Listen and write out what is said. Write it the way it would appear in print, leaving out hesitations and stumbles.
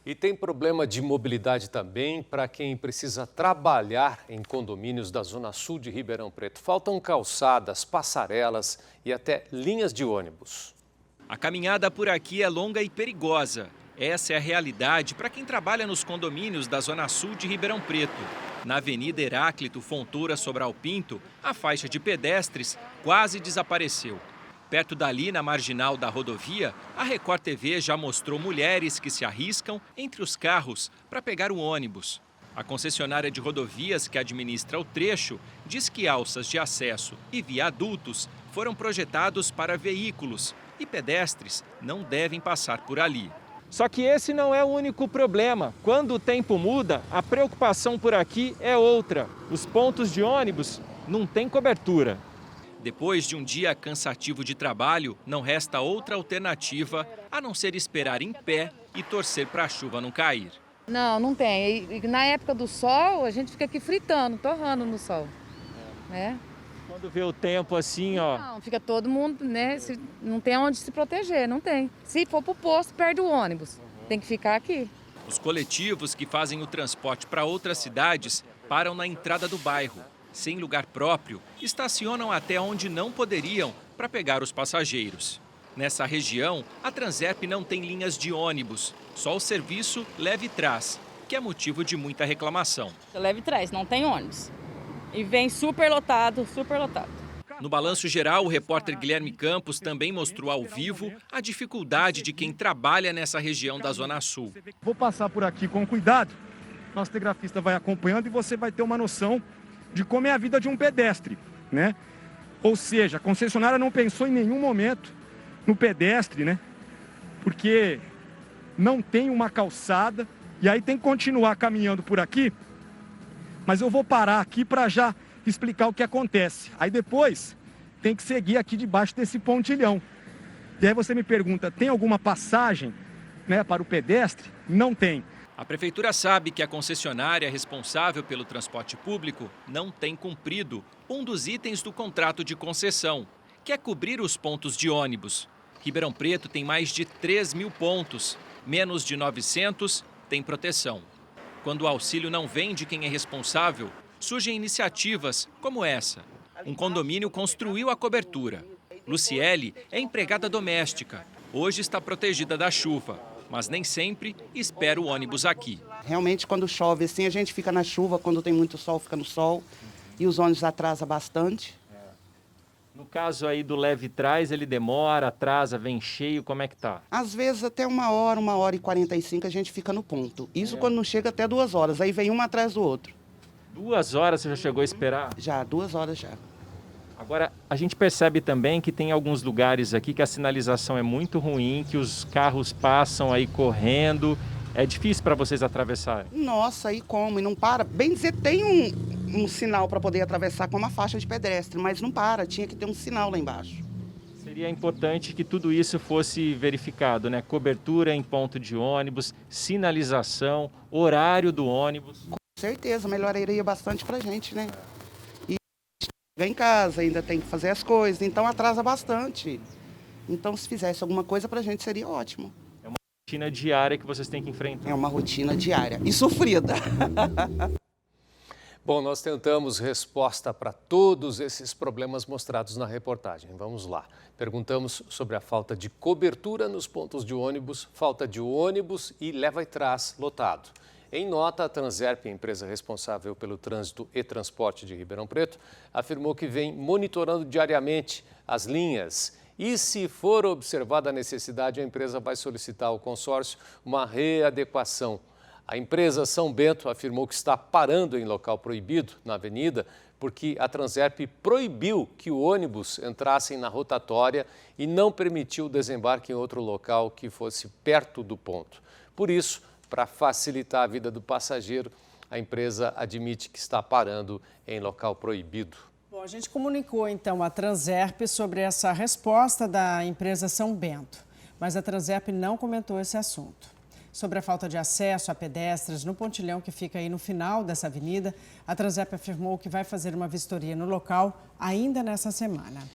E tem problema de mobilidade também para quem precisa trabalhar em condomínios da Zona Sul de Ribeirão Preto. Faltam calçadas, passarelas e até linhas de ônibus. A caminhada por aqui é longa e perigosa. Essa é a realidade para quem trabalha nos condomínios da Zona Sul de Ribeirão Preto. Na Avenida Heráclito Fontoura Sobral Pinto, a faixa de pedestres quase desapareceu. Perto dali, na marginal da rodovia, a Record TV já mostrou mulheres que se arriscam entre os carros para pegar o ônibus. A concessionária de rodovias que administra o trecho diz que alças de acesso e viadutos foram projetados para veículos e pedestres não devem passar por ali. Só que esse não é o único problema. Quando o tempo muda, a preocupação por aqui é outra. Os pontos de ônibus não têm cobertura. Depois de um dia cansativo de trabalho, não resta outra alternativa a não ser esperar em pé e torcer para a chuva não cair. Não tem. E na época do sol, a gente fica aqui fritando, torrando no sol. Quando vê o tempo assim, ó... Não, fica todo mundo, né? Não tem onde se proteger, não tem. Se for pro posto, perde o ônibus. Tem que ficar aqui. Os coletivos que fazem o transporte para outras cidades param na entrada do bairro. Sem lugar próprio, estacionam até onde não poderiam para pegar os passageiros. Nessa região, a Transerp não tem linhas de ônibus, só o serviço leve e traz, que é motivo de muita reclamação. Leve e traz, não tem ônibus. E vem super lotado, super lotado. No balanço geral, o repórter Guilherme Campos também mostrou ao vivo a dificuldade de quem trabalha nessa região da Zona Sul. Vou passar por aqui com cuidado, nosso telegrafista vai acompanhando e você vai ter uma noção de como é a vida de um pedestre, né? Ou seja, a concessionária não pensou em nenhum momento no pedestre, né? Porque não tem uma calçada e aí tem que continuar caminhando por aqui. Mas eu vou parar aqui para já explicar o que acontece. Aí depois tem que seguir aqui debaixo desse pontilhão. E aí você me pergunta, tem alguma passagem, né, para o pedestre? Não tem. A prefeitura sabe que a concessionária responsável pelo transporte público não tem cumprido um dos itens do contrato de concessão, que é cobrir os pontos de ônibus. Ribeirão Preto tem mais de 3.000 pontos, menos de 900 tem proteção. Quando o auxílio não vem de quem é responsável, surgem iniciativas como essa. Um condomínio construiu a cobertura. Luciele é empregada doméstica. Hoje está protegida da chuva, mas nem sempre espera o ônibus aqui. Realmente, quando chove assim, a gente fica na chuva, quando tem muito sol, fica no sol. E os ônibus atrasam bastante. No caso aí do leve trás, ele demora, atrasa, vem cheio, como é que tá? Às vezes até 1h e 45 a gente fica no ponto. Isso quando não chega até 2 horas, aí vem um atrás do outro. 2 horas você já chegou a esperar? Já, 2 horas já. Agora, a gente percebe também que tem alguns lugares aqui que a sinalização é muito ruim, que os carros passam aí correndo. É difícil para vocês atravessarem? Nossa, e como? E não para. Bem dizer, tem um sinal para poder atravessar com uma faixa de pedestre, mas não para, tinha que ter um sinal lá embaixo. Seria importante que tudo isso fosse verificado, né? Cobertura em ponto de ônibus, sinalização, horário do ônibus. Com certeza, melhoraria bastante para a gente, né? E chega em casa, ainda tem que fazer as coisas, então atrasa bastante. Então, se fizesse alguma coisa para a gente, seria ótimo. É uma rotina diária que vocês têm que enfrentar. É uma rotina diária e sofrida. Bom, nós tentamos resposta para todos esses problemas mostrados na reportagem. Vamos lá. Perguntamos sobre a falta de cobertura nos pontos de ônibus, falta de ônibus e leva e traz lotado. Em nota, a Transerp, a empresa responsável pelo trânsito e transporte de Ribeirão Preto, afirmou que vem monitorando diariamente as linhas. E se for observada a necessidade, a empresa vai solicitar ao consórcio uma readequação. A empresa São Bento afirmou que está parando em local proibido na avenida porque a Transerp proibiu que o ônibus entrasse na rotatória e não permitiu o desembarque em outro local que fosse perto do ponto. Por isso, para facilitar a vida do passageiro, a empresa admite que está parando em local proibido. Bom, a gente comunicou então a Transerp sobre essa resposta da empresa São Bento, mas a Transerp não comentou esse assunto. Sobre a falta de acesso a pedestres no pontilhão que fica aí no final dessa avenida, a Transerp afirmou que vai fazer uma vistoria no local ainda nessa semana.